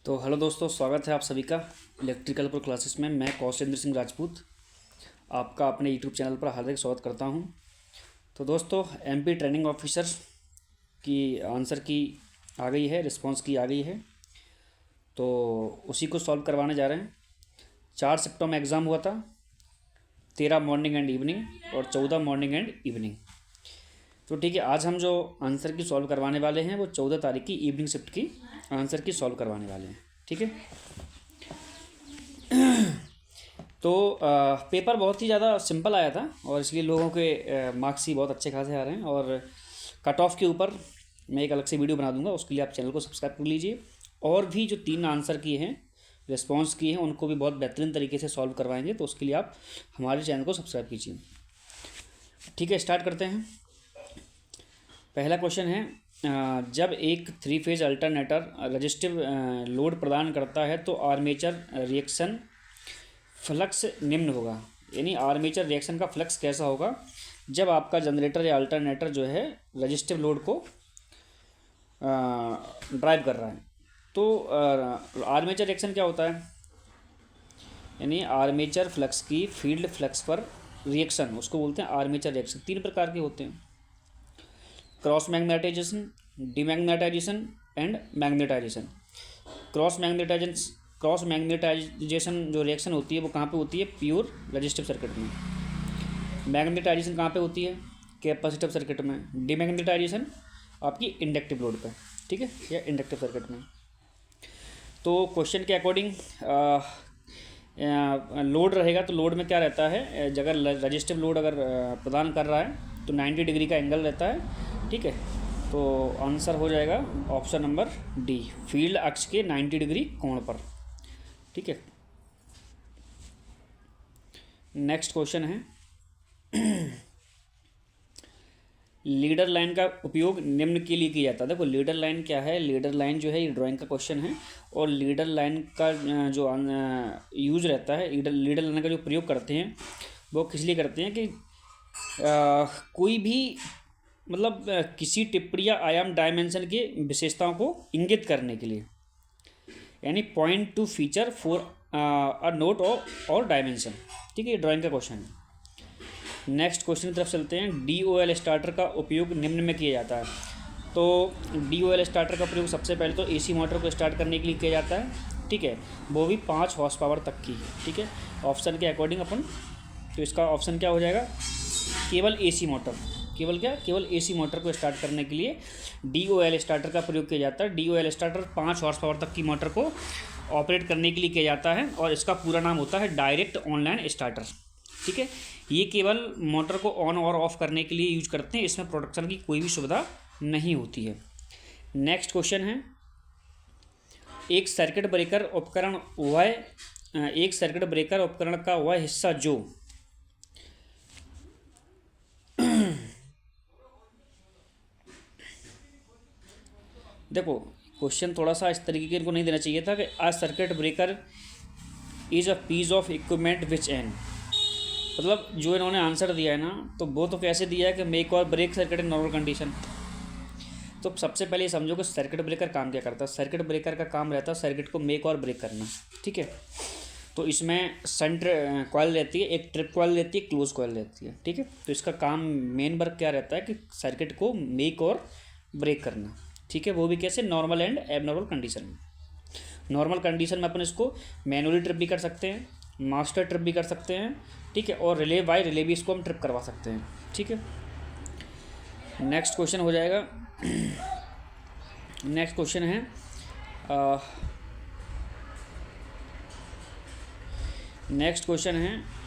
तो हेलो दोस्तों, स्वागत है आप सभी का इलेक्ट्रिकल पर क्लासेस में। मैं कौशलेंद्र सिंह राजपूत आपका अपने यूट्यूब चैनल पर हार्दिक स्वागत करता हूं। तो दोस्तों, एमपी ट्रेनिंग ऑफिसर की आंसर की आ गई है, रिस्पांस की आ गई है, तो उसी को सॉल्व करवाने जा रहे हैं। 4 सिफ्टों में एग्ज़ाम हुआ था, 13 मॉर्निंग एंड इवनिंग और 14 मॉर्निंग एंड इवनिंग। तो ठीक है, आज हम जो आंसर की सॉल्व करवाने वाले हैं वो 14 तारीख की इवनिंग शिफ्ट की आंसर की सॉल्व करवाने वाले हैं। ठीक है, तो पेपर बहुत ही ज़्यादा सिंपल आया था और इसलिए लोगों के मार्क्स ही बहुत अच्छे खासे आ रहे हैं। और कट ऑफ के ऊपर मैं एक अलग से वीडियो बना दूंगा, उसके लिए आप चैनल को सब्सक्राइब कर लीजिए। और भी जो 3 आंसर किए हैं, रिस्पॉन्स किए हैं, उनको भी बहुत बेहतरीन तरीके से सॉल्व करवाएंगे, तो उसके लिए आप हमारे चैनल को सब्सक्राइब कीजिए। ठीक है, स्टार्ट करते हैं। पहला क्वेश्चन है, जब एक 3 फेज अल्टरनेटर रजिस्टिव लोड प्रदान करता है तो आर्मेचर रिएक्शन फ्लक्स निम्न होगा। यानी आर्मेचर रिएक्शन का फ्लक्स कैसा होगा जब आपका जनरेटर या अल्टरनेटर जो है रजिस्टिव लोड को ड्राइव कर रहा है। तो आर्मेचर रिएक्शन क्या होता है, यानी आर्मेचर फ्लक्स की फील्ड फ्लक्स पर रिएक्शन, उसको बोलते हैं आर्मेचर रिएक्शन। 3 प्रकार के होते हैं: cross magnetization, demagnetization and magnetization. Cross magnetization जो रिएक्शन होती है वो कहाँ पे होती है? प्योर रजिस्टिव सर्किट में। मैग्नेटाइजेशन कहाँ पे होती है? कैपेसिटिव सर्किट में। डीमैग्नेटाइजेशन आपकी इंडक्टिव लोड पे, ठीक है, या इंडक्टिव सर्किट में। तो क्वेश्चन के अकॉर्डिंग लोड रहेगा, तो लोड में क्या रहता है, अगर रजिस्टिव लोड अगर प्रदान कर रहा है तो 90 डिग्री का एंगल रहता है। ठीक है, तो आंसर हो जाएगा ऑप्शन नंबर डी, फील्ड अक्ष के 90 डिग्री कोण पर। ठीक है, नेक्स्ट क्वेश्चन है, लीडर लाइन का उपयोग निम्न के लिए किया जाता है। देखो लीडर लाइन क्या है, लीडर लाइन जो है ये ड्राइंग का क्वेश्चन है, और लीडर लाइन का जो यूज रहता है, लीडर लाइन का जो प्रयोग करते हैं वो किस लिए करते हैं कि कोई भी मतलब किसी टिप्पणी या आयाम डायमेंशन के विशेषताओं को इंगित करने के लिए, यानी point two feature for a note और डायमेंशन। ठीक है, ये ड्राइंग का क्वेश्चन है। नेक्स्ट क्वेश्चन की तरफ चलते हैं। DOL स्टार्टर का उपयोग निम्न में किया जाता है। तो DOL स्टार्टर का प्रयोग सबसे पहले तो AC मोटर को स्टार्ट करने के लिए किया जाता है। ठीक है, वो भी 5 हॉर्स पावर तक की। ठीक है, ऑप्शन के अकॉर्डिंग अपन, तो इसका ऑप्शन क्या हो जाएगा? केवल AC मोटर, केवल AC मोटर को स्टार्ट करने के लिए DOL स्टार्टर का प्रयोग किया जाता है। DOL स्टार्टर 5 हॉर्स पावर तक की मोटर को ऑपरेट करने के लिए किया जाता है, और इसका पूरा नाम होता है डायरेक्ट ऑनलाइन स्टार्टर। ठीक है, ये केवल मोटर को ऑन और ऑफ करने के लिए यूज करते हैं, इसमें प्रोडक्शन की कोई भी सुविधा नहीं होती है। नेक्स्ट क्वेश्चन है, एक सर्किट ब्रेकर उपकरण का वह हिस्सा जो देखो क्वेश्चन थोड़ा सा इस तरीके को नहीं देना चाहिए था कि a circuit breaker is a piece of equipment which an, मतलब जो इन्होंने आंसर दिया है ना, तो वो तो कैसे दिया है कि मेक और break circuit in normal condition. तो सबसे पहले ये समझो कि सर्किट ब्रेकर काम क्या करता है। सर्किट ब्रेकर का काम रहता है सर्किट को मेक और ब्रेक करना। ठीक है, तो इसमें सेंटर कॉइल रहती है, एक ट्रिप कॉइल रहती है, क्लोज कॉइल रहती है। ठीक है, तो इसका काम मेन वर्क क्या रहता है कि सर्किट को मेक और ब्रेक करना। ठीक है, वो भी कैसे? नॉर्मल एंड एबनॉर्मल कंडीशन में। नॉर्मल कंडीशन में अपन इसको मैनुअली ट्रिप भी कर सकते हैं, मास्टर ट्रिप भी कर सकते हैं। ठीक है, और रिले बाय रिले भी इसको हम ट्रिप करवा सकते हैं। ठीक है, नेक्स्ट क्वेश्चन हो जाएगा। नेक्स्ट क्वेश्चन है, नेक्स्ट क्वेश्चन है,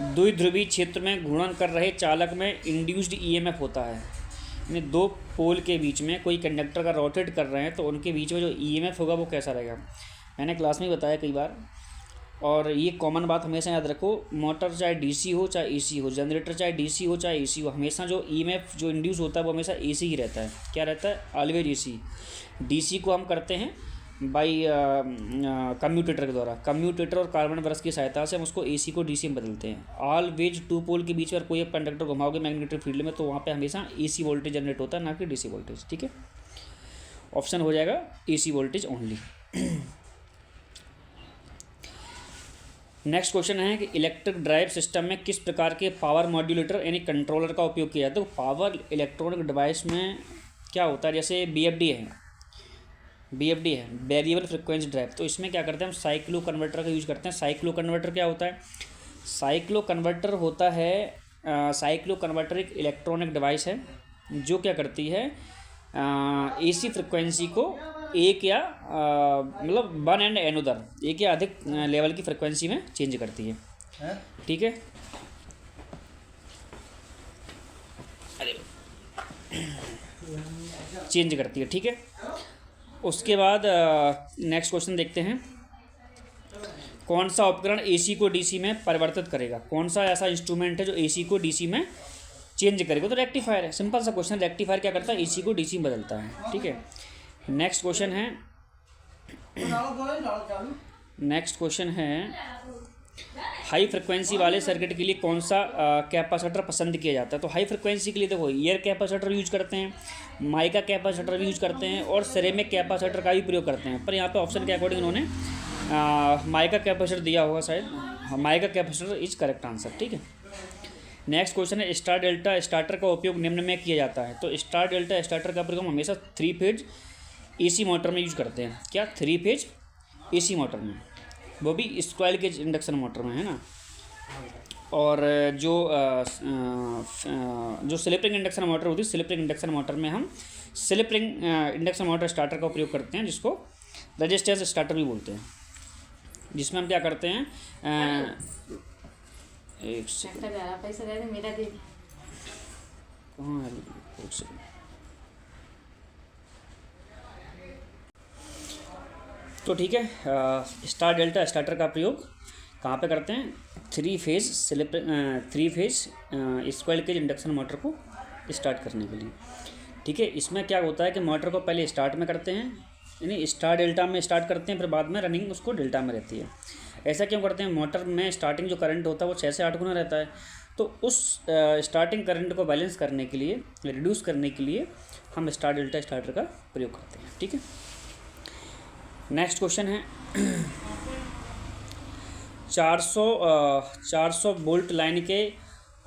द्विध्रुवी क्षेत्र में घूर्णन कर रहे चालक में इंड्यूस्ड EMF होता है। यानी 2 पोल के बीच में कोई कंडक्टर का रोटेट कर रहे हैं तो उनके बीच में जो EMF होगा वो कैसा रहेगा। मैंने क्लास में बताया कई बार, और ये कॉमन बात हमेशा याद रखो, मोटर चाहे DC हो चाहे AC हो, जनरेटर चाहे DC हो चाहे AC हो, हमेशा जो EMF जो इंड्यूस होता है वो हमेशा AC ही रहता है। क्या रहता है? Always AC। DC को हम करते हैं बाई कम्यूटेटर के द्वारा। कम्यूटेटर और कार्बन ब्रश की सहायता से हम उसको एसी को डीसी में बदलते हैं। ऑलवेज टू पोल के बीच में कोई एक कंडक्टर घुमाओगे मैग्नेटिक फील्ड में तो वहाँ पे हमेशा एसी वोल्टेज जनरेट होता है, ना कि डीसी वोल्टेज। ठीक है, ऑप्शन हो जाएगा AC voltage only. Next question है कि इलेक्ट्रिक ड्राइव सिस्टम में किस प्रकार के पावर मॉड्यूलेटर यानी कंट्रोलर का उपयोग किया जाता है। तो पावर इलेक्ट्रॉनिक डिवाइस में क्या होता है, जैसे बीएफडी है वेरिएबल फ्रिक्वेंसी ड्राइव, तो इसमें क्या करते हैं हम साइक्लो कन्वर्टर का यूज करते हैं। साइक्लो कन्वर्टर क्या होता है, साइक्लो कन्वर्टर होता है साइक्लो कन्वर्टर एक इलेक्ट्रॉनिक डिवाइस है जो क्या करती है एसी फ्रिक्वेंसी को एक या मतलब वन एंड एनोदर एक या अधिक लेवल की फ्रिक्वेंसी में चेंज करती है। ठीक है, चेंज करती है। ठीक है, उसके बाद नेक्स्ट क्वेश्चन देखते हैं, कौन सा उपकरण एसी को डीसी में परिवर्तित करेगा। कौन सा ऐसा इंस्ट्रूमेंट है जो एसी को डीसी में चेंज करेगा, तो रेक्टिफायर है। सिंपल सा क्वेश्चन, रेक्टिफायर क्या करता है एसी को डीसी में बदलता है। ठीक है, नेक्स्ट क्वेश्चन है हाई फ्रिक्वेंसी वाले सर्किट के लिए कौन सा कैपेसिटर पसंद किया जाता है। तो हाई फ्रिक्वेंसी के लिए देखो एयर कैपेसिटर यूज करते हैं, माइका कैपेसिटर भी यूज करते हैं और सिरेमिक कैपेसिटर का भी प्रयोग करते हैं। पर यहाँ पे ऑप्शन के अकॉर्डिंग इन्होंने माइका कैपेसिटर दिया होगा शायद, mica capacitor is correct answer. ठीक है, नेक्स्ट क्वेश्चन है स्टार डेल्टा स्टार्टर का उपयोग निम्न में किया जाता है। तो स्टार डेल्टा स्टार्टर का प्रयोग हम हमेशा 3 फेज एसी मोटर में यूज करते हैं। क्या 3 फेज एसी मोटर में, वो भी स्क्वायर के इंडक्शन मोटर में, है ना। और जो स्लिप रिंग इंडक्शन मोटर होती है, स्लिप रिंग इंडक्शन मोटर में हम slip ring induction motor starter का उपयोग करते हैं, जिसको रजिस्टर्स स्टार्टर भी बोलते हैं, जिसमें हम क्या करते हैं एक सेकंड कहाँ है, एक सेकंड। तो ठीक है, स्टार डेल्टा स्टार्टर का प्रयोग कहाँ पे करते हैं, 3 phase squirrel cage induction motor को स्टार्ट करने के लिए। ठीक है, इसमें क्या होता है कि मोटर को पहले स्टार्ट में करते हैं, यानी स्टार डेल्टा में स्टार्ट करते हैं, फिर बाद में रनिंग उसको डेल्टा में रहती है। ऐसा क्यों करते हैं, मोटर में स्टार्टिंग जो करंट होता है वो 6 से 8 गुना रहता है, तो उस स्टार्टिंग करंट को बैलेंस करने के लिए, रिड्यूस करने के लिए हम स्टार डेल्टा स्टार्टर का प्रयोग करते हैं। ठीक है, नेक्स्ट क्वेश्चन है 400 वोल्ट लाइन के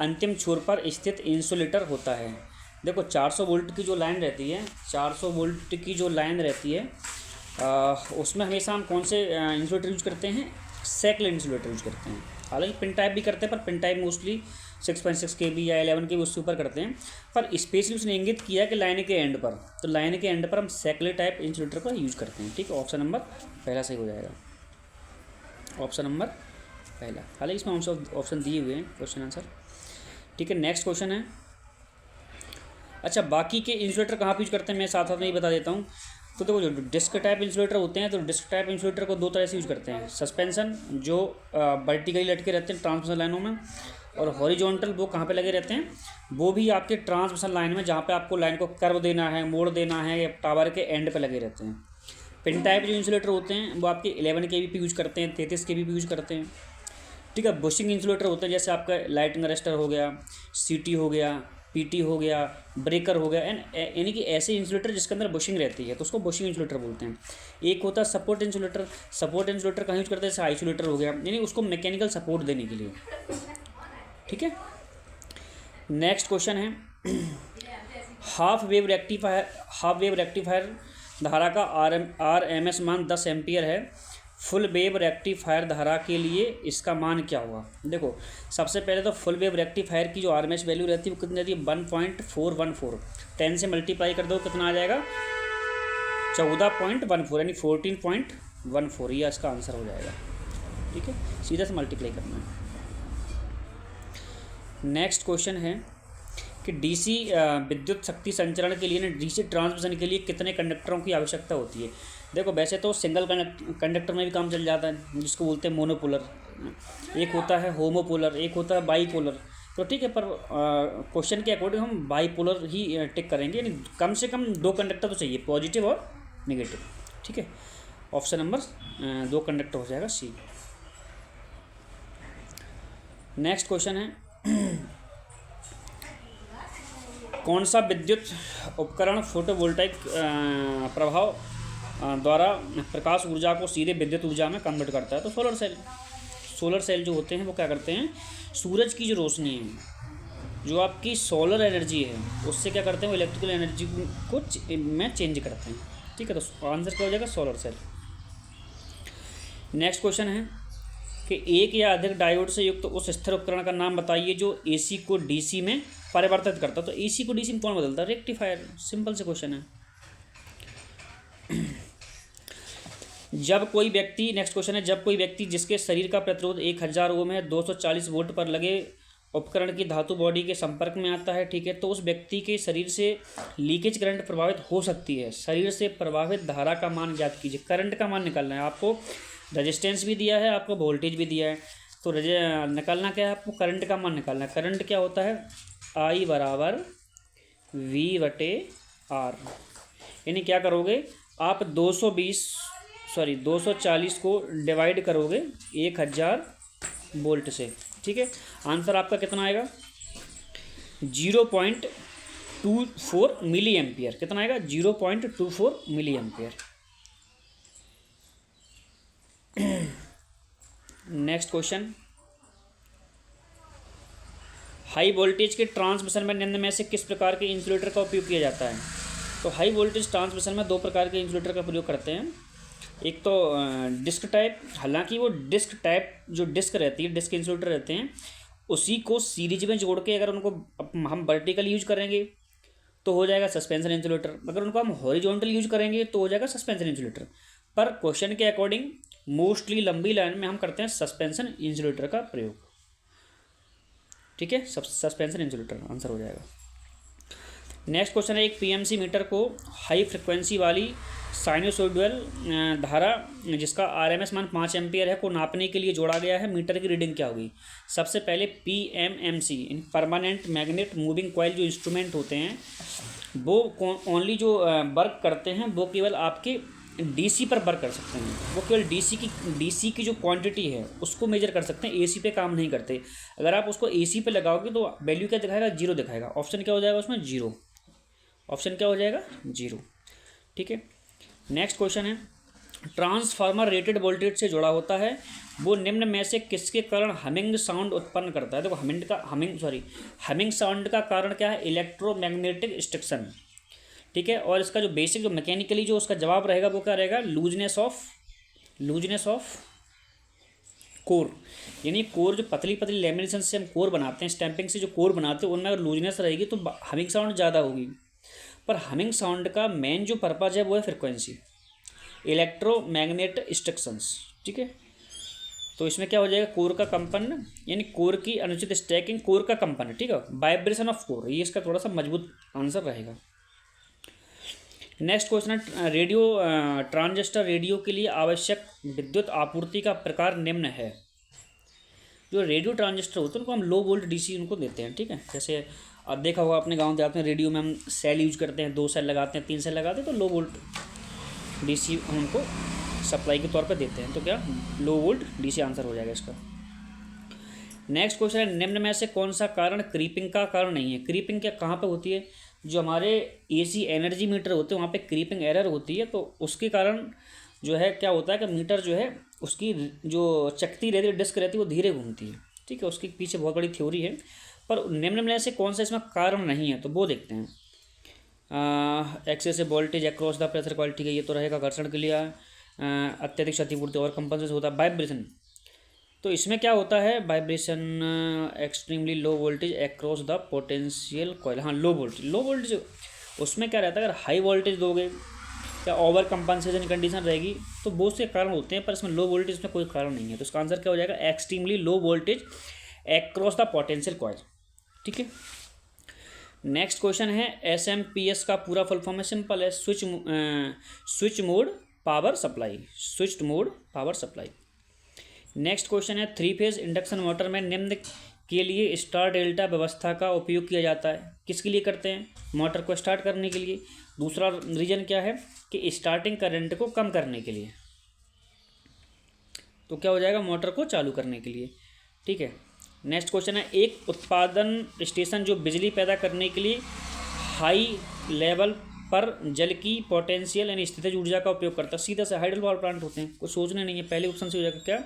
अंतिम छोर पर स्थित इंसुलेटर होता है। देखो 400 वोल्ट की जो लाइन रहती है, 400 वोल्ट की जो लाइन रहती है उसमें हमेशा हम कौन से इंसुलेटर यूज करते हैं, सैकल इंसुलेटर यूज करते हैं। हालांकि पिन टाइप भी करते हैं, पर पिन टाइप मोस्टली 6.6 kV या 11 kV उससे ऊपर करते हैं। पर स्पेशली उसने इंगित किया कि लाइन के एंड पर, तो लाइन के एंड पर हम सैकल टाइप इंसुलेटर का यूज करते हैं। ठीक है, ऑप्शन नंबर पहला सही हो जाएगा, ऑप्शन नंबर पहला। हालांकि इसमें ऑप्शन दिए हुए हैं क्वेश्चन आंसर। ठीक है, नेक्स्ट क्वेश्चन है, अच्छा बाकी के इंसुलेटर कहाँ पे यूज करते हैं मैं साथ साथ में ही बता देता हूँ। तो देखो जो डिस्क टाइप इंसुलेटर होते हैं, तो डिस्क टाइप इंसुलेटर को 2 तरह से यूज करते हैं, सस्पेंशन जो वर्टिकली लटके रहते हैं ट्रांसमिशन लाइनों में, और हॉरिजॉन्टल वो कहाँ पे लगे रहते हैं, वो भी आपके ट्रांसमिशन लाइन में, जहाँ पे आपको लाइन को कर्व देना है, मोड़ देना है, या टावर के एंड पे लगे रहते हैं। पिन टाइप जो इंसुलेटर होते हैं वो आपके 11 kV पे यूज करते हैं, 33 kV पे यूज करते हैं। ठीक है, बुशिंग इंसुलेटर होते हैं, जैसे आपका लाइटिंग अरेस्टर हो गया, सीटी हो गया, पीटी हो गया, ब्रेकर हो गया, यानी कि ऐसे इंसुलेटर जिसके अंदर बुशिंग रहती है तो उसको बुशिंग इंसुलेटर बोलते हैं। एक होता है सपोर्ट इंसुलेटर, सपोर्ट इंसुलेटर कहाँ यूज करते हैं, जैसे आइसोलेटर हो गया, यानी उसको मैकेनिकल सपोर्ट देने के लिए। ठीक है, नेक्स्ट क्वेश्चन है हाफ वेव रेक्टिफायर धारा का RMS मान 10 एम्पियर है, फुल वेव रेक्टिफायर धारा के लिए इसका मान क्या होगा। देखो सबसे पहले तो फुल वेव रेक्टिफायर की जो RMS वैल्यू रहती है वो कितनी रहती है, 1.414, 10 से मल्टीप्लाई कर दो कितना आ जाएगा, 14.14, यानी 14.14, ये इसका आंसर हो जाएगा। ठीक है, सीधा से मल्टीप्लाई करना है। नेक्स्ट क्वेश्चन है कि डीसी विद्युत शक्ति संचरण के लिए ना, डीसी ट्रांसमिशन के लिए कितने कंडक्टरों की आवश्यकता होती है। देखो वैसे तो सिंगल कंडक्टर में भी काम चल जाता है, जिसको बोलते हैं मोनोपोलर, एक होता है होमोपोलर, एक होता है बाईपोलर। तो ठीक है, पर क्वेश्चन के अकॉर्डिंग हम बाईपोलर ही टिक करेंगे, यानी कम से कम 2 कंडक्टर तो चाहिए, पॉजिटिव और नेगेटिव। ठीक है, ऑप्शन नंबर 2 कंडक्टर हो जाएगा सी। नेक्स्ट क्वेश्चन है कौन सा विद्युत उपकरण फोटोवोल्टाइक प्रभाव द्वारा प्रकाश ऊर्जा को सीधे विद्युत ऊर्जा में कन्वर्ट करता है? तो सोलर सेल। सोलर सेल जो होते हैं वो क्या करते हैं, सूरज की जो रोशनी है, जो आपकी सोलर एनर्जी है, उससे क्या करते हैं, वो इलेक्ट्रिकल एनर्जी को में चेंज करते हैं। ठीक है, तो आंसर क्या हो जाएगा, सोलर सेल। नेक्स्ट क्वेश्चन है कि एक या अधिक डायोड से युक्त उस स्थिर उपकरण का नाम बताइए जो एसी को डीसी में परिवर्तित करता है। तो एसी को डीसी में कौन बदलता है, रेक्टिफायर। सिंपल से क्वेश्चन है। जब कोई व्यक्ति, नेक्स्ट क्वेश्चन है, जब कोई व्यक्ति जिसके शरीर का प्रतिरोध 1000 ओम है 240 वोल्ट पर लगे उपकरण की धातु बॉडी के संपर्क में आता है, ठीक है, तो उस व्यक्ति के शरीर से लीकेज करंट प्रभावित हो सकती है। शरीर से प्रभावित धारा का मान ज्ञात कीजिए। करंट का मान निकालना है आपको। रेजिस्टेंस भी दिया है आपको, वोल्टेज भी दिया है, तो निकालना क्या है आपको, करंट का मान निकालना है। करंट क्या होता है, I बराबर V/R। यानी क्या करोगे आप 240 को डिवाइड करोगे 1000 वोल्ट से। ठीक है, आंसर आपका कितना आएगा, 0.24 मिली एम्पियर। कितना आएगा, 0.24 milli ampere. Next question, high voltage के ट्रांसमिशन में निम्न में से किस प्रकार के इंसुलेटर का उपयोग किया जाता है? तो हाई वोल्टेज ट्रांसमिशन में 2 प्रकार के इंसुलेटर का प्रयोग करते हैं। एक तो डिस्क टाइप, हालांकि वो डिस्क टाइप जो डिस्क रहती है, डिस्क इंसुलेटर रहते हैं, उसी को सीरीज में जोड़ के अगर उनको हम वर्टिकल यूज करेंगे तो हो जाएगा सस्पेंशन इंसुलेटर, अगर उनको हम हॉरिजॉन्टल यूज करेंगे तो हो जाएगा सस्पेंशन इंसुलेटर। पर क्वेश्चन के अकॉर्डिंग मोस्टली लंबी लाइन में हम करते हैं सस्पेंशन इंसुलेटर का प्रयोग। ठीक है, सस्पेंशन इंसुलेटर आंसर हो जाएगा। नेक्स्ट क्वेश्चन है, एक पीएमसी मीटर को हाई फ्रिक्वेंसी वाली साइनोसॉइडल धारा जिसका आरएमएस मान 5 एम्पियर है को नापने के लिए जोड़ा गया है, मीटर की रीडिंग क्या होगी? सबसे पहले PMMC permanent magnet moving coil जो इंस्ट्रूमेंट होते हैं वो ओनली जो वर्क करते हैं वो केवल आपके डीसी पर वर्क कर सकते हैं। वो केवल डीसी की जो क्वांटिटी है उसको मेजर कर सकते हैं, एसी पे काम नहीं करते। अगर आप उसको एसी पे लगाओगे तो वैल्यू क्या दिखाएगा, 0 दिखाएगा। ऑप्शन क्या हो जाएगा उसमें, 0। ऑप्शन क्या हो जाएगा, 0। ठीक है, नेक्स्ट क्वेश्चन है, ट्रांसफार्मर रेटेड वोल्टेज से जुड़ा होता है, वो निम्न में से किसके कारण हमिंग साउंड उत्पन्न करता है? देखो हमिंग साउंड का कारण क्या है, इलेक्ट्रोमैग्नेटिक स्टिक्शन। ठीक है, और इसका जो बेसिक जो मैकेनिकली जो उसका जवाब रहेगा वो क्या रहेगा, लूजनेस ऑफ कोर। यानी कोर जो पतली पतली लेमिनेशन से हम कोर बनाते हैं, स्टैंपिंग से जो कोर बनाते हैं, उनमें अगर लूजनेस रहेगी तो हमिंग साउंड ज़्यादा होगी। पर हमिंग साउंड का मेन जो पर्पज है वो है फ्रिक्वेंसी, इलेक्ट्रोमैग्नेटिक स्टिक्शंस। ठीक है, तो इसमें क्या हो जाएगा, कोर का कंपन, यानी कोर की अनुचित स्टैकिंग, कोर का कंपन। ठीक है, वाइब्रेशन ऑफ कोर, ये इसका थोड़ा सा मजबूत आंसर रहेगा। नेक्स्ट क्वेश्चन है, रेडियो ट्रांजिस्टर रेडियो के लिए आवश्यक विद्युत आपूर्ति का प्रकार निम्न है। जो रेडियो ट्रांजिस्टर होते हैं उनको हम लो वोल्ट डीसी उनको देते हैं। ठीक है, जैसे अब देखा होगा अपने गांव देहात में रेडियो में हम सेल यूज करते हैं, 2 सेल लगाते हैं, 3 सेल लगाते हैं, तो लो वोल्ट डीसी हम उनको सप्लाई के तौर पर देते हैं। तो क्या लो वोल्ट डीसी आंसर हो जाएगा इसका। नेक्स्ट क्वेश्चन है, निम्न में से कौन सा कारण क्रीपिंग का कारण नहीं है? क्रीपिंग क्या कहाँ पे होती है, जो हमारे एसी एनर्जी मीटर होते हैं वहाँ पे क्रीपिंग एरर होती है, तो उसके कारण जो है क्या होता है कि मीटर जो है उसकी जो चकती रहती है, डिस्क रहती है, वो धीरे घूमती है। ठीक है, उसके पीछे बहुत बड़ी थ्योरी है। पर निम्न में से कौन सा इसमें कारण नहीं है, तो वो देखते हैं। Excessive voltage across the pressure coil, ठीक है, ये तो रहेगा। घर्षण के लिए अत्यधिक क्षतिपूर्ति और कंपनसेशन होता है। वाइब्रेशन, तो इसमें क्या होता है, vibration extremely low voltage across the potential coil. हाँ, लो वोल्टेज उसमें क्या रहता है, अगर हाई वोल्टेज दोगे या ओवर कंपनसेशन कंडीशन रहेगी तो बहुत से कारण होते हैं, पर इसमें लो वोल्टेज में कोई कारण नहीं है। तो इसका आंसर क्या हो जाएगा, extremely low voltage across the potential coil. ठीक है, नेक्स्ट क्वेश्चन है, SMPS का पूरा फुल फॉर्म है, सिंपल है, switch mode power supply. Next question है, 3 फेज इंडक्शन मोटर में निम्न के लिए स्टार डेल्टा व्यवस्था का उपयोग किया जाता है? किसके लिए करते हैं, मोटर को स्टार्ट करने के लिए। दूसरा रीजन क्या है कि स्टार्टिंग करंट को कम करने के लिए। तो क्या हो जाएगा, मोटर को चालू करने के लिए। ठीक है, नेक्स्ट क्वेश्चन है, एक उत्पादन स्टेशन जो बिजली पैदा करने के लिए हाई लेवल पर जल की पोटेंशियल यानी स्थितिज ऊर्जा का उपयोग करता है। सीधा से हाइड्रो पावर प्लांट होते हैं, कुछ सोचने नहीं है, पहले ऑप्शन से हो जाएगा क्या,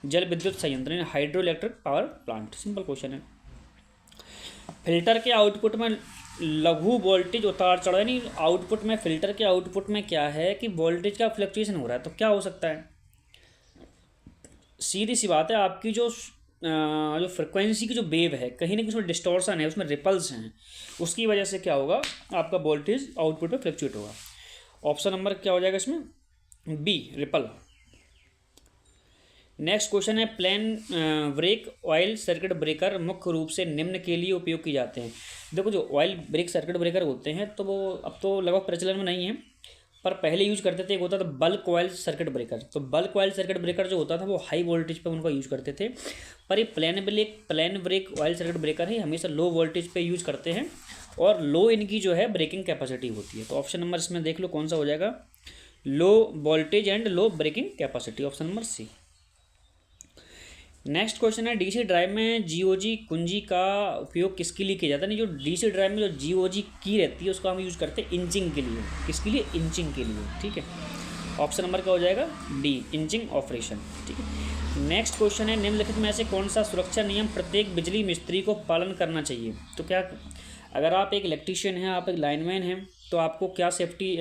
जल विद्युत संयंत्र यानी hydro electric power plant. Simple question है। फिल्टर के आउटपुट में लघु वोल्टेज उतार चढ़ाव यानी आउटपुट में, फिल्टर के आउटपुट में क्या है कि वोल्टेज का फ्लक्चुएशन हो रहा है, तो क्या हो सकता है, सीधी सी बात है, आपकी जो फ्रिक्वेंसी की जो वेव है कहीं ना कहीं उसमें डिस्टॉर्शन है, उसमें रिपल्स हैं, उसकी वजह से क्या होगा, आपका वोल्टेज आउटपुट पे फ्लक्चुएट होगा। ऑप्शन नंबर क्या हो जाएगा इसमें, बी, रिपल। नेक्स्ट क्वेश्चन है, plain break oil circuit breaker मुख्य रूप से निम्न के लिए उपयोग किए जाते हैं। देखो जो ऑयल ब्रेक सर्किट ब्रेकर होते हैं तो वो अब तो लगभग प्रचलन में नहीं है, पर पहले यूज करते थे। एक होता था बल्क ऑयल सर्किट ब्रेकर, तो बल्क ऑयल सर्किट ब्रेकर जो होता था वो हाई वोल्टेज पे उनका यूज करते थे, पर ये plain break oil circuit breaker है हमेशा लो वोल्टेज पे यूज करते हैं और लो इनकी जो है ब्रेकिंग कैपेसिटी होती है। तो ऑप्शन नंबर इसमें देख लो कौन सा हो जाएगा, low voltage and low breaking capacity, option number C. Next question है, डीसी ड्राइव में जीओजी कुंजी का उपयोग किसके लिए किया जाता है। नहीं, जो डीसी ड्राइव में जो जीओजी की रहती है उसको हम यूज़ करते हैं इंचिंग के लिए। किसके लिए, इंचिंग के लिए। ठीक है, ऑप्शन नंबर क्या हो जाएगा, डी, इंचिंग ऑपरेशन। ठीक है, नेक्स्ट क्वेश्चन है, निम्नलिखित में से कौन सा सुरक्षा नियम प्रत्येक बिजली मिस्त्री को पालन करना चाहिए। तो क्या, अगर आप एक इलेक्ट्रीशियन हैं, आप एक लाइनमैन हैं, तो आपको क्या सेफ्टी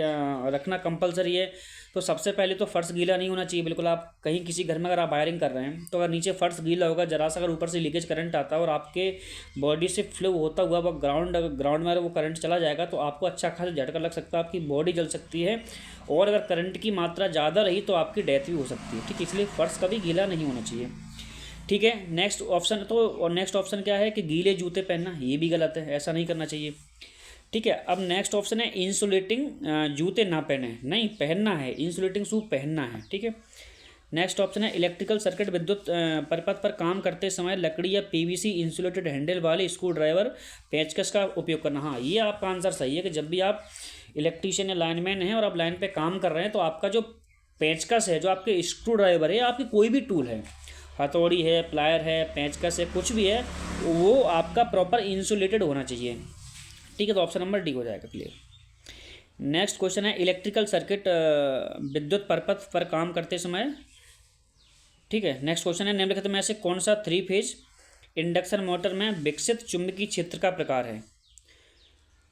रखना कंपलसरी है। तो सबसे पहले तो फर्श गीला नहीं होना चाहिए बिल्कुल। आप कहीं किसी घर में अगर आप वायरिंग कर रहे हैं तो अगर नीचे फर्श गीला होगा, जरा सा अगर ऊपर से लीकेज करंट आता है और आपके बॉडी से फ्लो होता हुआ वो ग्राउंड में अगर वो करंट चला जाएगा तो आपको अच्छा खासा झटका लग सकता है, आपकी बॉडी जल सकती है, और अगर करंट की मात्रा ज़्यादा रही तो आपकी डेथ भी हो सकती है। ठीक, इसलिए फर्श कभी गीला नहीं होना चाहिए। ठीक है, नेक्स्ट ऑप्शन तो, और नेक्स्ट ऑप्शन क्या है कि गीले जूते पहनना, ये भी गलत है, ऐसा नहीं करना चाहिए। ठीक है, अब नेक्स्ट ऑप्शन है इंसुलेटिंग जूते ना पहने, नहीं पहनना है, इंसुलेटिंग शू पहनना है। ठीक है, नेक्स्ट ऑप्शन है इलेक्ट्रिकल सर्किट विद्युत परिपथ पर काम करते समय लकड़ी या पीवीसी इंसुलेटेड हैंडल वाले स्क्रू ड्राइवर पेचकस का उपयोग करना। हाँ, ये आपका आंसर सही है कि जब भी आप इलेक्ट्रीशियन या लाइनमैन हैं और आप लाइन पे काम कर रहे हैं तो आपका जो पेचकस है, जो आपके स्क्रू ड्राइवर है, आपकी कोई भी टूल है, हथौड़ी है, प्लायर है, पेचकस है, कुछ भी है, वो आपका प्रॉपर इंसुलेटेड होना चाहिए। ठीक है, तो ऑप्शन नंबर डी हो जाएगा क्लियर। नेक्स्ट क्वेश्चन है इलेक्ट्रिकल सर्किट विद्युत परिपथ पर काम करते समय। ठीक है, नेक्स्ट क्वेश्चन है निम्नलिखित में से कौन सा 3 फेज इंडक्शन मोटर में विकसित चुंबकीय क्षेत्र का प्रकार है।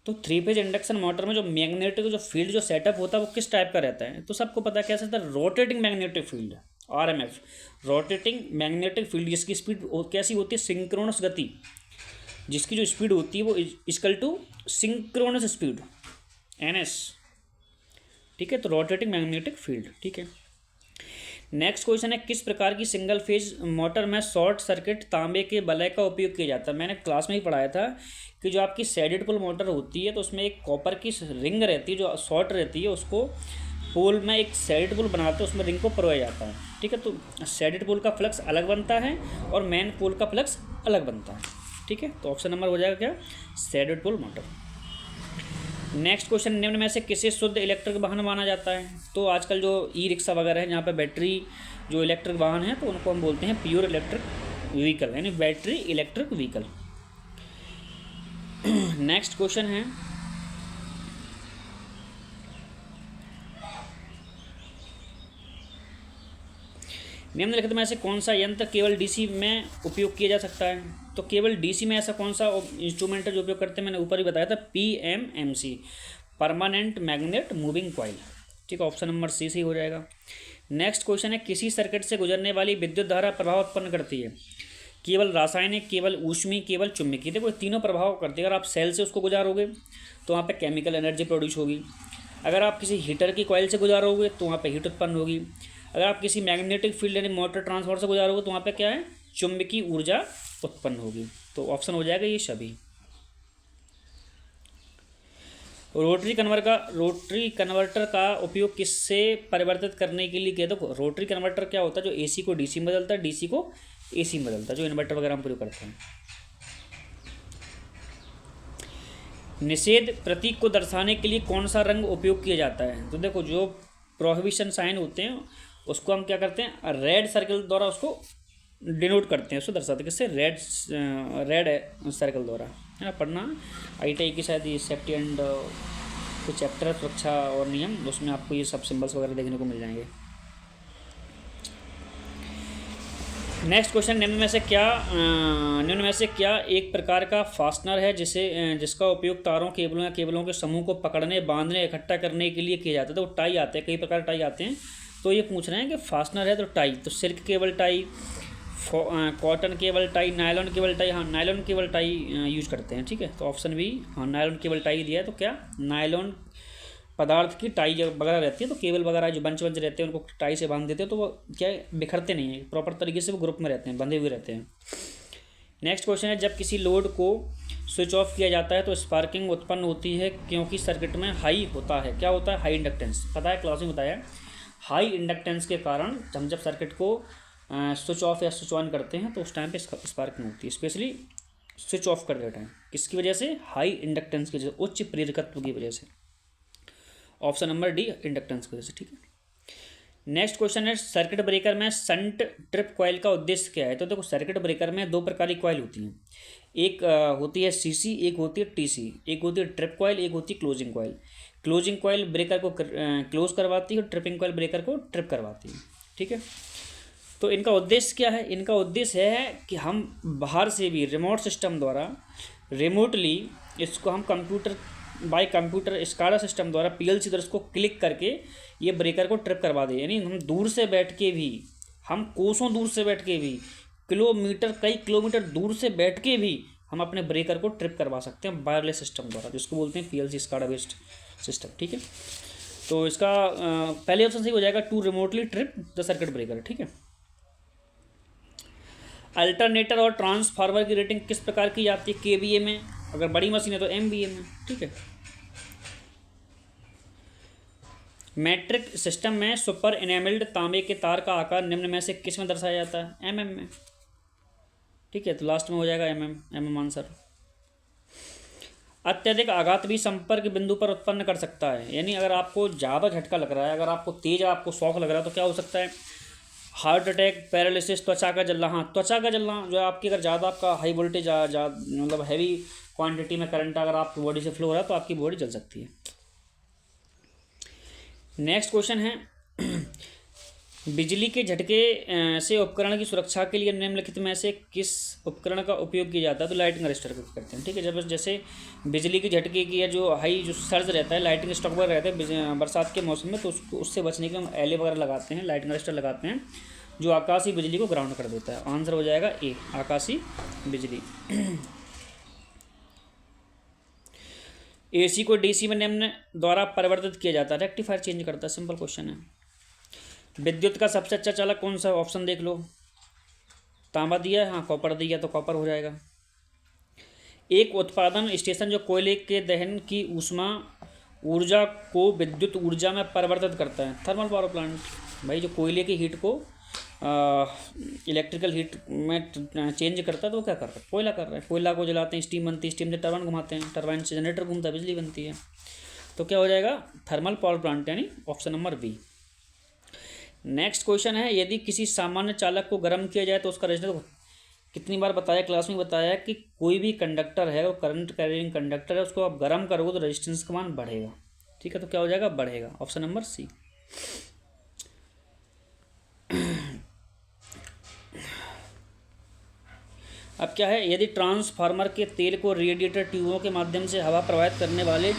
तो 3 फेज इंडक्शन मोटर में जो मैग्नेटिक जो फील्ड जो सेटअप होता है वो किस टाइप का रहता है। तो सबको पता है कैसा रहता है, rotating magnetic field, RMF, rotating magnetic field, जिसकी स्पीड कैसी होती है, सिंक्रोनस गति, जिसकी जो स्पीड होती है वो equal to synchronous speed, NS. ठीक है, तो रोटेटिंग मैग्नेटिक फील्ड। ठीक है, नेक्स्ट क्वेश्चन है किस प्रकार की सिंगल फेज मोटर में शॉर्ट सर्किट तांबे के वलय का उपयोग किया जाता है। मैंने क्लास में ही पढ़ाया था कि जो आपकी सैडेड पोल मोटर होती है तो उसमें एक कॉपर की रिंग रहती है जो शॉर्ट रहती है, उसको पोल में एक सैडेड पोल बनाते हैं, उसमें रिंग को परोया जाता है। ठीक है, तो सैडेड पोल का फ्लक्स अलग बनता है और मेन पोल का फ्लक्स अलग बनता है। ठीक है, तो ऑप्शन नंबर हो जाएगा क्या, salient pole motor. Next question, निम्न में से किसे शुद्ध इलेक्ट्रिक वाहन माना जाता है। तो आजकल जो ई रिक्शा वगैरह है जहाँ पे बैटरी जो इलेक्ट्रिक वाहन है तो उनको हम बोलते हैं प्योर इलेक्ट्रिक व्हीकल, यानी battery electric vehicle. Next question है निम्नलिखित में से कौन सा यंत्र केवल डीसी में उपयोग किया जा सकता है। तो केवल डीसी में ऐसा कौन सा इंस्ट्रूमेंट है जो उपयोग करते हैं, मैंने ऊपर ही बताया था, PMMC, permanent magnet moving coil. ठीक है, ऑप्शन नंबर सी हो जाएगा। नेक्स्ट क्वेश्चन है किसी सर्किट से गुजरने वाली विद्युत धारा प्रभाव उत्पन्न करती है। केवल रासायनिक, केवल ऊष्मीय, केवल चुंबकीय। देखो तीनों प्रभाव करती है। अगर आप सेल से उसको गुजारोगे तो वहाँ पे केमिकल एनर्जी प्रोड्यूस होगी, अगर आप किसी हीटर की कॉइल से गुजारोगे तो वहाँ पे हीट उत्पन्न होगी, अगर आप किसी मैग्नेटिक फील्ड यानी मोटर ट्रांसफार्मर से गुजारोगे तो वहाँ पे क्या है, चुंबकीय ऊर्जा उत्पन्न होगी। तो ऑप्शन हो जाएगा ये सभी। रोटरी कन्वर्टर का उपयोग किससे परिवर्तित करने के लिए किया। देखो रोटरी कन्वर्टर क्या होता है, जो एसी को डीसी में बदलता है, डीसी को एसी में बदलता है, जो इन्वर्टर वगैरह हम प्रयोग करते हैं। निषेध प्रतीक को दर्शाने के लिए कौन सा रंग उपयोग किया जाता है। तो देखो जो प्रोहिबिशन साइन होते हैं उसको हम क्या करते हैं, रेड सर्कल द्वारा उसको डिनोट करते हैं, उसको दर्शाते हैं किससे, रेड सर्कल द्वारा, है ना। पढ़ना ITI की शायद ये सेफ्टी एंड कुछ चैप्टर सुरक्षा और नियम, उसमें आपको ये सब सिंबल्स वगैरह देखने को मिल जाएंगे। नेक्स्ट क्वेश्चन, निम्न में से क्या एक प्रकार का फास्टनर है जिसका उपयोग तारों, केबलों या केबलों के समूह को पकड़ने, बांधने, इकट्ठा करने के लिए किया जाता है। तो टाई आते हैं, कई प्रकार टाई आते हैं, तो ये पूछ रहे हैं कि फास्टनर है तो टाई, तो silk cable tie, cotton cable tie, nylon cable tie. हाँ, नायलॉन केबल टाई यूज करते हैं, ठीक है। तो ऑप्शन बी, हाँ, नायलॉन केबल टाई दिया है। तो क्या नायलॉन पदार्थ की टाई वगैरह रहती है, तो केबल वगैरह जो बंच रहते हैं उनको टाई से बांध देते हैं, तो वो क्या बिखरते नहीं हैं, प्रॉपर तरीके से वो ग्रुप में रहते हैं, बंधे हुए रहते हैं। नेक्स्ट क्वेश्चन है, जब किसी लोड को स्विच ऑफ किया जाता है तो स्पार्किंग उत्पन्न होती है क्योंकि सर्किट में हाई होता है, क्या होता है, हाई इंडक्टेंस। पता है, क्लास में बताया, हाई इंडक्टेंस के कारण हम जब सर्किट को स्विच ऑफ या स्विच ऑन करते हैं तो उस टाइम पे स्पार्किंग होती है, स्पेशली स्विच ऑफ कर देते हैं। किसकी वजह से, हाई इंडक्टेंस की वजह से, उच्च प्रेरकत्व की वजह से। ऑप्शन नंबर डी, इंडक्टेंस की वजह से, ठीक है। नेक्स्ट क्वेश्चन है, सर्किट ब्रेकर में शंट ट्रिप कॉइल का उद्देश्य क्या है। तो देखो, सर्किट ब्रेकर में दो प्रकार की कॉइल होती हैं, एक होती है CC, एक होती है TC, एक होती है ट्रिप कॉइल, एक होती है closing coil. Closing coil breaker को क्लोज करवाती है और ट्रिपिंग कॉइल ब्रेकर को ट्रिप करवाती है, ठीक है। तो इनका उद्देश्य क्या है, इनका उद्देश्य है कि हम बाहर से भी रिमोट सिस्टम द्वारा रिमोटली इसको हम कंप्यूटर SCADA सिस्टम द्वारा PLC द्वारा इसको क्लिक करके ये ब्रेकर को ट्रिप करवा दे। यानी हम दूर से बैठ के भी, हम कोसों दूर से बैठ के भी, कई किलोमीटर दूर से बैठ के भी हम अपने ब्रेकर को ट्रिप करवा सकते हैं वायरलेस सिस्टम द्वारा, जिसको बोलते हैं PLC SCADA बेस्ड सिस्टम, ठीक है। तो इसका पहले ऑप्शन सही हो जाएगा, to remotely trip the circuit breaker, ठीक है। अल्टरनेटर और ट्रांसफार्मर की रेटिंग किस प्रकार की जाती है, KVA में, अगर बड़ी मशीन है तो MVA में, ठीक है। मैट्रिक सिस्टम में सुपर इनेमल्ड तांबे के तार का आकार निम्न में से किस में दर्शाया जाता है, MM में, ठीक है। तो लास्ट में हो जाएगा MM आंसर। अत्यधिक आघात भी संपर्क बिंदु पर उत्पन्न कर सकता है, यानी अगर आपको ज़्यादा झटका लग रहा है, अगर आपको शॉक लग रहा है तो क्या हो सकता है, हार्ट अटैक, पैरालिसिस, त्वचा का जलना। हाँ, त्वचा का जलना जो है आपकी, अगर ज़्यादा आपका हाई वोल्टेज मतलब हैवी क्वांटिटी में करंट अगर आपकी बॉडी से फ्लो हो रहा है तो आपकी बॉडी जल सकती है। नेक्स्ट क्वेश्चन है, बिजली के झटके से उपकरण की सुरक्षा के लिए निम्नलिखित में से किस उपकरण का उपयोग किया जाता है। तो लाइटिंग अरेस्टर का करते हैं, ठीक है। जब जैसे बिजली की झटके की या जो सर्ज रहता है, लाइटिंग स्टॉक वगैरह रहता है बरसात के मौसम में, तो उससे बचने के हम एले वगैरह लगाते हैं, लाइटिंग अरेस्टर लगाते हैं, जो आकाशीय बिजली को ग्राउंड कर देता है। आंसर हो जाएगा ए, आकाशीय बिजली। AC को DC में निम्न द्वारा परिवर्तित किया जाता है, रेक्टिफायर चेंज करता है, सिंपल क्वेश्चन है। विद्युत का सबसे अच्छा चालक कौन सा, ऑप्शन देख लो, तांबा दिया है, हाँ, कॉपर दिया तो कॉपर हो जाएगा। एक उत्पादन स्टेशन जो कोयले के दहन की ऊष्मा ऊर्जा को विद्युत ऊर्जा में परिवर्तित करता है, थर्मल पावर प्लांट। भाई जो कोयले की हीट को इलेक्ट्रिकल हीट में चेंज करता है, तो वो क्या कर रहा है, कोयला कर रहा है। कोयला को जलाते हैं, स्टीम बनती है, स्टीम से टरबाइन घुमाते हैं, टरबाइन से जनरेटर घूमता है, बिजली बनती है। तो क्या हो जाएगा, थर्मल पावर प्लांट, यानी option number B. Next question है, यदि किसी सामान्य चालक को गर्म किया जाए तो उसका रेजिस्टेंस, कितनी बार बताया, क्लास में बताया कि कोई भी कंडक्टर है, वो करंट कैरिंग कंडक्टर है, उसको आप गर्म करोगे तो रेजिस्टेंस का मान बढ़ेगा, ठीक है। तो क्या हो जाएगा, बढ़ेगा, ऑप्शन नंबर सी। अब क्या है, यदि ट्रांसफार्मर के तेल को रेडिएटर ट्यूबों के माध्यम से हवा प्रवाहित करने वाले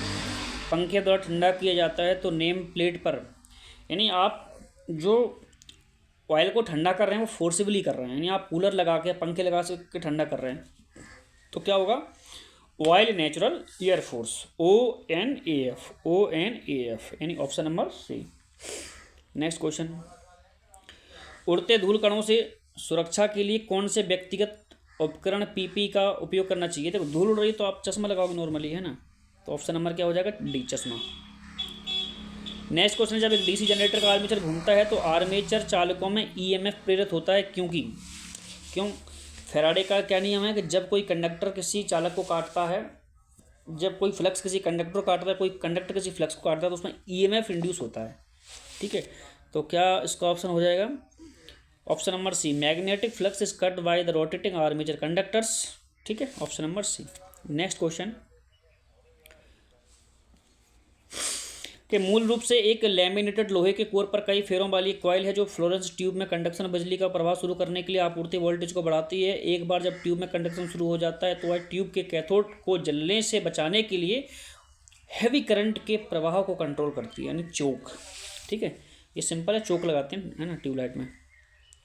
पंखे द्वारा ठंडा किया जाता है तो नेम प्लेट पर, यानी आप जो ऑयल को ठंडा कर रहे हैं वो फोर्सिबली कर रहे हैं, यानी आप कूलर लगा के, पंखे लगा के ठंडा कर रहे हैं, तो क्या होगा, oil natural air force, ONAF, यानी option number C. Next question, उड़ते धूल कणों से सुरक्षा के लिए कौन से व्यक्तिगत उपकरण PP का उपयोग करना चाहिए। देखो, धूल उड़ रही तो आप चश्मा लगाओगे नॉर्मली, है ना। तो ऑप्शन नंबर क्या हो जाएगा, डी, चश्मा। नेक्स्ट क्वेश्चन, जब एक DC जनरेटर का आर्मेचर घूमता है तो आर्मेचर चालकों में EMF प्रेरित होता है, क्यों फैराडे का क्या नियम है कि जब कोई कंडक्टर किसी चालक को काटता है, जब कोई फ्लक्स किसी कंडक्टर को काटता है, कोई कंडक्टर किसी फ्लक्स को काटता है, तो उसमें EMF इंड्यूस होता है, ठीक है। तो क्या इसका ऑप्शन हो जाएगा option number C, magnetic flux is cut by the rotating armature conductors. ठीक है, option number C. Next question कि मूल रूप से एक लैमिनेटेड लोहे के कोर पर कई फेरों वाली एक कॉइल है जो फ्लोरेंस ट्यूब में कंडक्शन बिजली का प्रवाह शुरू करने के लिए आपूर्ति वोल्टेज को बढ़ाती है। एक बार जब ट्यूब में कंडक्शन शुरू हो जाता है तो वह ट्यूब के कैथोड को जलने से बचाने के लिए हैवी करंट के प्रवाह को कंट्रोल करती है, यानी चोक। ठीक है, ये सिंपल है, चोक लगाते हैं, है ना, ट्यूबलाइट में।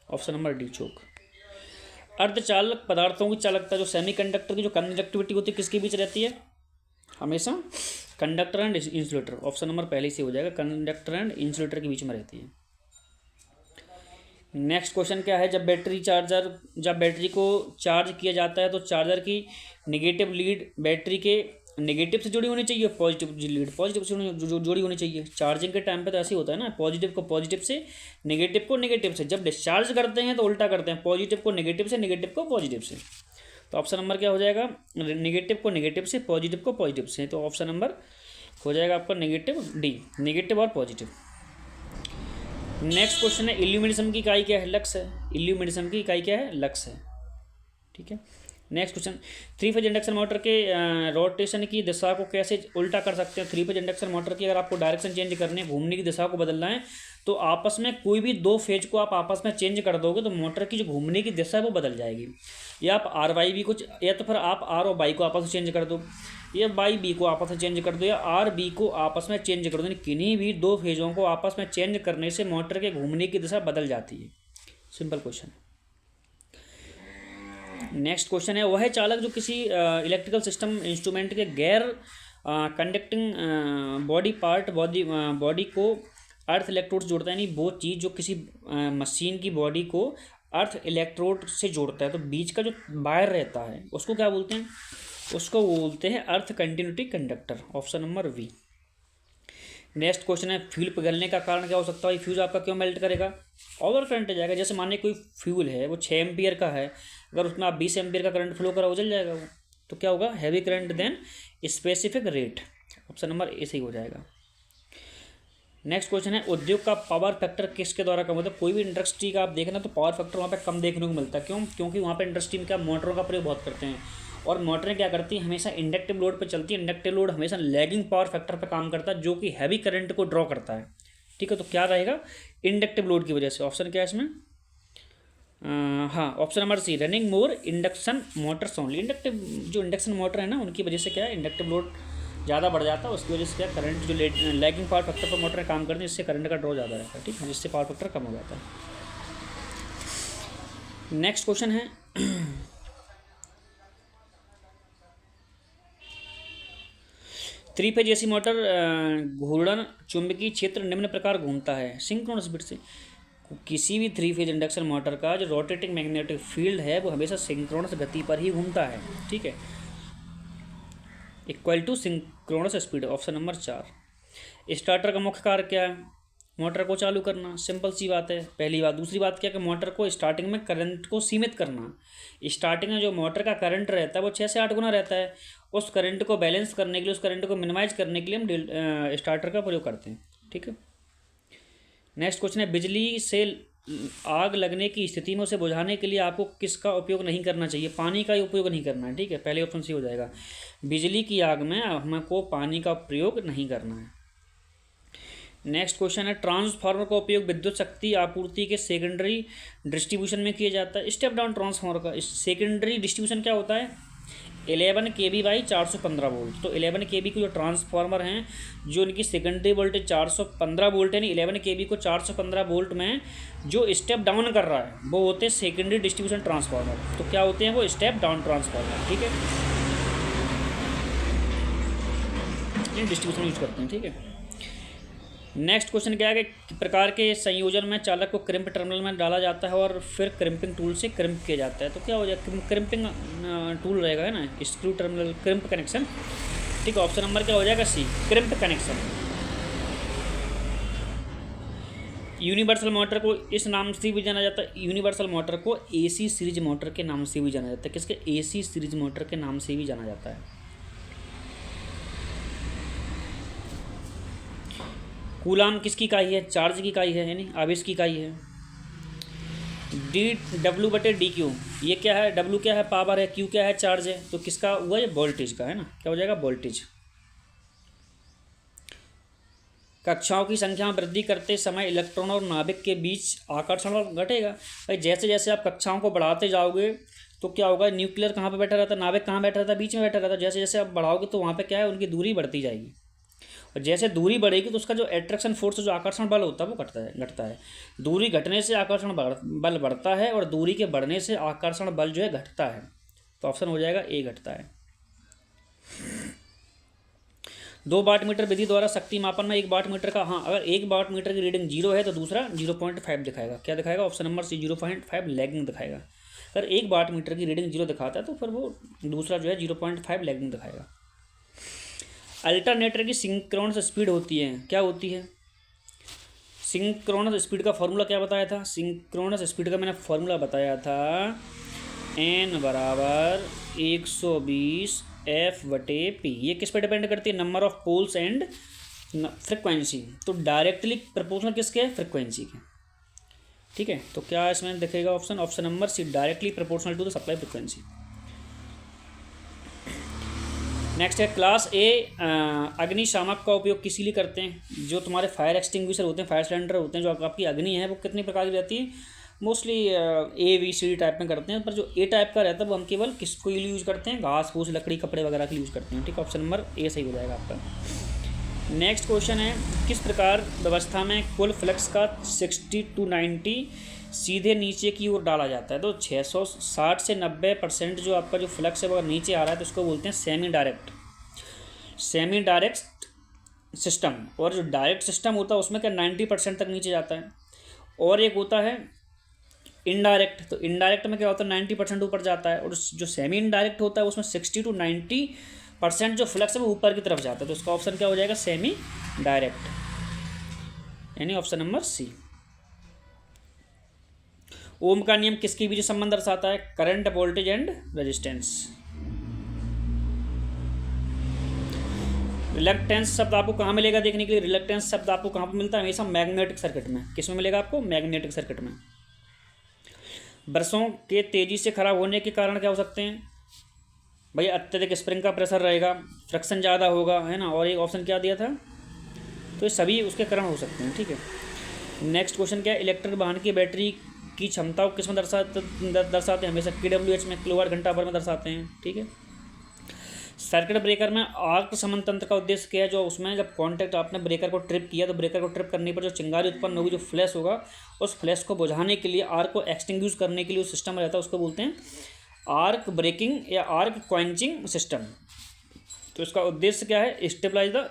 ऑप्शन नंबर डी, चोक। अर्धचालक पदार्थों की चालकता, जो सेमीकंडक्टर की जो कंडक्टिविटी होती है, किसके बीच रहती है? हमेशा conductor and insulator. Option number पहले से हो जाएगा, कंडक्टर एंड इंसुलेटर के बीच में रहती है। नेक्स्ट क्वेश्चन क्या है, जब बैटरी को चार्ज किया जाता है तो चार्जर की नेगेटिव लीड बैटरी के नेगेटिव से जुड़ी होनी चाहिए, पॉजिटिव लीड पॉजिटिव से जुड़ी होनी चाहिए। चार्जिंग के टाइम पे तो ऐसे ही होता है ना, पॉजिटिव को पॉजिटिव से, नेगेटिव को नेगेटिव से। जब डिस्चार्ज करते हैं तो उल्टा करते हैं, पॉजिटिव को नेगेटिव से, नेगेटिव को पॉजिटिव से। तो ऑप्शन नंबर क्या हो जाएगा, नेगेटिव को नेगेटिव से, पॉजिटिव को पॉजिटिव से। तो ऑप्शन नंबर हो जाएगा आपका नेगेटिव डी, नेगेटिव और पॉजिटिव। नेक्स्ट क्वेश्चन है, इल्यूमिनेशन की इकाई क्या है? लक्स है। इल्यूमिनेशन की इकाई क्या है? लक्स है। ठीक है, next question, 3 phase induction motor के रोटेशन की दिशा को कैसे उल्टा कर सकते हैं? 3 फेज इंडक्शन मोटर की अगर आपको डायरेक्शन चेंज करनी है, घूमने की दिशा को बदलना है, तो आपस में कोई भी 2 फेज को आप आपस में चेंज कर दोगे तो मोटर की जो घूमने की दिशा है वो बदल जाएगी। या आप आर वाई बी को, या तो फिर आप आर और बाई को आपस में चेंज कर दो, या बाई बी को आपस में चेंज कर दो, या आर बी को आपस में चेंज कर दो। किन्हीं भी 2 फेजों को आपस में चेंज करने से मोटर के घूमने की दिशा बदल जाती है। Simple question. नेक्स्ट क्वेश्चन है, वह चालक जो किसी इलेक्ट्रिकल सिस्टम इंस्ट्रूमेंट के गैर कंडक्टिंग बॉडी को अर्थ इलेक्ट्रोड से जोड़ता है, यानी वो चीज़ जो किसी मशीन की बॉडी को अर्थ इलेक्ट्रोड से जोड़ता है, तो बीच का जो वायर रहता है उसको क्या बोलते हैं? उसको बोलते हैं earth continuity conductor. Option number V. Next question है, फ्यूल पिघलने का कारण क्या हो सकता है? फ्यूज आपका क्यों मेल्ट करेगा? ओवर करंट हो जाएगा। जैसे मानिए कोई फ्यूल है, वो 6 एम्पियर का है, अगर उसमें आप 20 एम्पियर का करंट फ्लो करा, वो जल जाएगा वो। तो क्या होगा? Heavy current than specific rate. Option number A सही हो जाएगा। नेक्स्ट क्वेश्चन है, उद्योग का पावर फैक्टर किसके द्वारा कम होता है? कोई भी इंडस्ट्री का आप देखना तो पावर फैक्टर वहाँ पे कम देखने को मिलता है। क्यों? क्योंकि वहाँ पे इंडस्ट्री में क्या, मोटरों का प्रयोग बहुत करते हैं, और मोटरें क्या करती हैं, हमेशा इंडक्टिव लोड पर चलती है। इंडक्टिव लोड हमेशा लैगिंग पावर फैक्टर पर काम करता है, जो कि हैवी करंट को ड्रॉ करता है। ठीक है, तो क्या रहेगा? इंडक्टिव लोड की वजह से। ऑप्शन क्या है इसमें? हाँ, ऑप्शन नंबर सी, रनिंग मोर इंडक्शन मोटर्स ओनली। इंडक्टिव जो इंडक्शन मोटर है ना, उनकी वजह से क्या है, इंडक्टिव लोड ज़्यादा बढ़ जाता है, उसकी वजह से क्या, करंट जो लैगिंग पावर फैक्टर पर मोटरें काम करती हैं, इससे करंट का ड्रॉ ज़्यादा रहता है। ठीक है, जिससे पावर फैक्टर कम हो जाता है। नेक्स्ट क्वेश्चन है, 3 फेज एसी मोटर घूर्णन चुंबकीय क्षेत्र निम्न प्रकार घूमता है, सिंक्रोनस स्पीड से। किसी भी 3 फेज इंडक्शन मोटर का जो रोटेटिंग मैग्नेटिक फील्ड है वो हमेशा सिंक्रोनस गति पर ही घूमता है। ठीक है, equal to synchronous speed. Option number 4। Starter का मुख्य कार्य क्या है? मोटर को चालू करना। सिंपल सी बात है, पहली बात। दूसरी बात क्या है कि मोटर को स्टार्टिंग में करंट को सीमित करना। स्टार्टिंग में जो मोटर का करंट रहता है वो 6 से 8 गुना रहता है। उस करंट को बैलेंस करने के लिए, उस करंट को मिनिमाइज करने के लिए हम स्टार्टर का प्रयोग करते हैं। ठीक है, नेक्स्ट क्वेश्चन है, बिजली से आग लगने की स्थिति में उसे बुझाने के लिए आपको किसका उपयोग नहीं करना चाहिए? पानी का उपयोग नहीं करना है। ठीक है, पहले ऑप्शन सी हो जाएगा, बिजली की आग में हमको पानी का प्रयोग नहीं करना है। नेक्स्ट क्वेश्चन है, ट्रांसफार्मर का उपयोग विद्युत शक्ति आपूर्ति के सेकेंडरी डिस्ट्रीब्यूशन में किया जाता है। स्टेप डाउन ट्रांसफार्मर का सेकेंडरी डिस्ट्रीब्यूशन क्या होता है? 11 kV बाई 415 वोल्ट। तो 11 kV के जो ट्रांसफार्मर हैं, जो इनकी सेकेंडरी वोल्टेज 415 वोल्ट है, यानी 11 kV को 415 वोल्ट में जो स्टेप डाउन कर रहा है वो होते हैं सेकेंडरी डिस्ट्रीब्यूशन ट्रांसफार्मर। तो क्या होते हैं वो? Step down transformer. ठीक है, इन डिस्ट्रीब्यूशन यूज करते हैं। ठीक है, नेक्स्ट क्वेश्चन क्या है कि प्रकार के संयोजन में चालक को क्रिम्प टर्मिनल में डाला जाता है और फिर क्रिम्पिंग टूल से क्रिम्प किया जाता है। तो क्या हो जाएगा? क्रिम्पिंग टूल रहेगा, है ना, स्क्रू टर्मिनल क्रिम्प कनेक्शन। ठीक है, ऑप्शन नंबर क्या हो जाएगा? सी, क्रिम्प कनेक्शन। यूनिवर्सल मोटर को इस नाम से भी जाना जाता है, यूनिवर्सल मोटर को AC सीरीज मोटर के नाम से भी जाना जाता है। किसके? AC सीरीज मोटर के नाम से भी जाना जाता है। कूलाम किसकी इकाई है? चार्ज की इकाई है, यानी आवेश की इकाई है। dW/dq, ये क्या है? W क्या है? पावर है, Q क्या है? चार्ज है। तो किसका हुआ? ये वोल्टेज का है ना, क्या हो जाएगा? वोल्टेज। कक्षाओं की संख्या में वृद्धि करते समय इलेक्ट्रॉन और नाभिक के बीच आकर्षण बल घटेगा। भाई जैसे जैसे आप कक्षाओं को बढ़ाते जाओगे तो क्या होगा? न्यूक्लियर कहाँ पे बैठा रहता है? नाभिक कहाँ बैठा रहता है? बीच में बैठा रहता है। जैसे जैसे आप बढ़ाओगे तो वहाँ पे क्या है? उनकी दूरी बढ़ती जाएगी, और जैसे दूरी बढ़ेगी तो उसका जो एट्रैक्शन फोर्स, जो आकर्षण बल होता है, वो घटता है। दूरी घटने से आकर्षण बल बढ़ता है, और दूरी के बढ़ने से आकर्षण बल जो है घटता है। तो ऑप्शन हो जाएगा ए, घटता है। 2 वाट मीटर विधि द्वारा शक्ति मापन में 1 वाट मीटर का, हाँ, अगर 1 वाट मीटर की रीडिंग 0 है तो दूसरा 0.5 दिखाएगा। क्या दिखाएगा? ऑप्शन नंबर सी, 0.5 लैगिंग दिखाएगा। अगर 1 वाट मीटर की रीडिंग 0 दिखाता है तो फिर वो दूसरा जो है 0.5 लैगिंग दिखाएगा। अल्टरनेटर की सिंक्रोनस स्पीड होती है, क्या होती है? सिंक्रोनस स्पीड का फॉर्मूला क्या बताया था? सिंक्रोनस स्पीड का मैंने फॉर्मूला बताया था, n बराबर 120 F/P। ये किस पे डिपेंड करती है? Number of poles and frequency. तो डायरेक्टली प्रोपोर्शनल किसके है? फ्रिक्वेंसी के। ठीक है, तो क्या इसमें दिखेगा? Option number C, directly proportional to the supply frequency. Next है क्लास ए, अग्निशामक का उपयोग किसी लिए करते हैं? जो तुम्हारे फायर एक्सटिंग्विशर होते हैं, फायर सिलेंडर होते हैं, जो आपकी अग्नि है वो कितनी प्रकार की रहती है? Mostly A, B, C type में करते हैं, पर जो ए टाइप का रहता है वो हम केवल किसको यूज़ करते हैं? घास फूस, लकड़ी, कपड़े वगैरह के यूज़ करते हैं। ठीक है, ऑप्शन नंबर ए सही हो जाएगा आपका। नेक्स्ट क्वेश्चन है, किस प्रकार व्यवस्था में कुल फ्लक्स का 60 to 90 सीधे नीचे की ओर डाला जाता है? तो 660 से 90% जो आपका जो फ्लक्स है वो नीचे आ रहा है तो उसको बोलते हैं सेमी डायरेक्ट सिस्टम। और जो डायरेक्ट सिस्टम होता है उसमें क्या 90% तक नीचे जाता है। और एक होता है इनडायरेक्ट, तो इनडायरेक्ट में क्या होता है? 90% ऊपर जाता है। और जो सेमी इनडायरेक्ट होता है उसमें 60 to 90% जो फ्लक्स है वो ऊपर की तरफ जाता है। तो उसका ऑप्शन क्या हो जाएगा? सेमी डायरेक्ट, यानी ऑप्शन नंबर सी। ओम का नियम किसके बीच संबंध दर्शाता है? Current, voltage and resistance. Reluctance शब्द आपको कहाँ मिलेगा देखने के लिए? रिलक्टेंस शब्द आपको कहाँ पर मिलता है? हमेशा मैग्नेटिक सर्किट में। किस में मिलेगा आपको? मैग्नेटिक सर्किट में। ब्रशों के तेज़ी से खराब होने के कारण क्या हो सकते हैं? भाई अत्यधिक स्प्रिंग का प्रेशर रहेगा, फ्रिक्शन ज़्यादा होगा, है ना। और एक ऑप्शन क्या दिया था? तो ये सभी उसके कारण हो सकते हैं। ठीक है, नेक्स्ट क्वेश्चन क्या है? इलेक्ट्रिक वाहन की बैटरी की क्षमता को किस में दर्शाते हैं? हमेशा kWh में, किलोवाट घंटा भर में दर्शाते हैं। ठीक है, सर्किट ब्रेकर में आर्क शमन तंत्र का उद्देश्य क्या है? जो उसमें जब कॉन्टैक्ट आपने ब्रेकर को ट्रिप किया तो ब्रेकर को ट्रिप करने पर जो चिंगारी उत्पन्न होगी, जो फ्लैश होगा, उस फ्लैश को बुझाने के लिए, आर्क को एक्सटिंग्विश करने के लिए सिस्टम रहता है, उसको बोलते हैं आर्क ब्रेकिंग या आर्क क्वेंचिंग सिस्टम। तो इसका उद्देश्य क्या है? स्टेबलाइज द,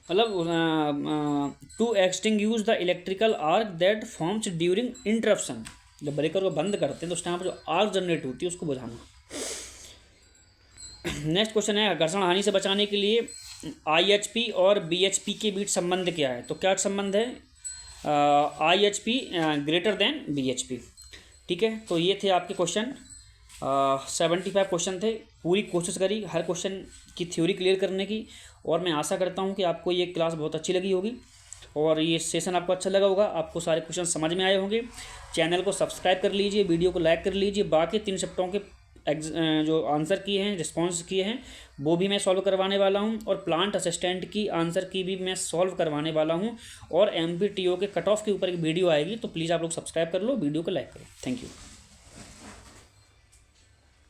मतलब to extinguish the electrical arc that forms during interruption. जब ब्रेकर को बंद करते हैं तो उस टाइम पर जो आर्क जनरेट होती है उसको बुझाना। नेक्स्ट क्वेश्चन है, घर्षण हानि से बचाने के लिए IHP और BHP के बीच संबंध क्या है? तो क्या संबंध है? IHP greater than BHP। ठीक है, तो ये थे आपके क्वेश्चन। 75 क्वेश्चन थे। पूरी कोशिश करी हर क्वेश्चन की थ्योरी क्लियर करने की, और मैं आशा करता हूँ कि आपको ये क्लास बहुत अच्छी लगी होगी और ये सेशन आपको अच्छा लगा होगा, आपको सारे क्वेश्चन समझ में आए होंगे। चैनल को सब्सक्राइब कर लीजिए, वीडियो को लाइक कर लीजिए। बाकी 3 शिफ्टों के जो आंसर किए हैं, रिस्पॉन्स किए हैं, वो भी मैं सॉल्व करवाने वाला हूं, और प्लांट असिस्टेंट की आंसर की भी मैं सॉल्व करवाने वाला हूं। और MPTO के कट ऑफ के ऊपर एक वीडियो आएगी, तो प्लीज़ आप लोग सब्सक्राइब कर लो, वीडियो को लाइक करो। Thank you.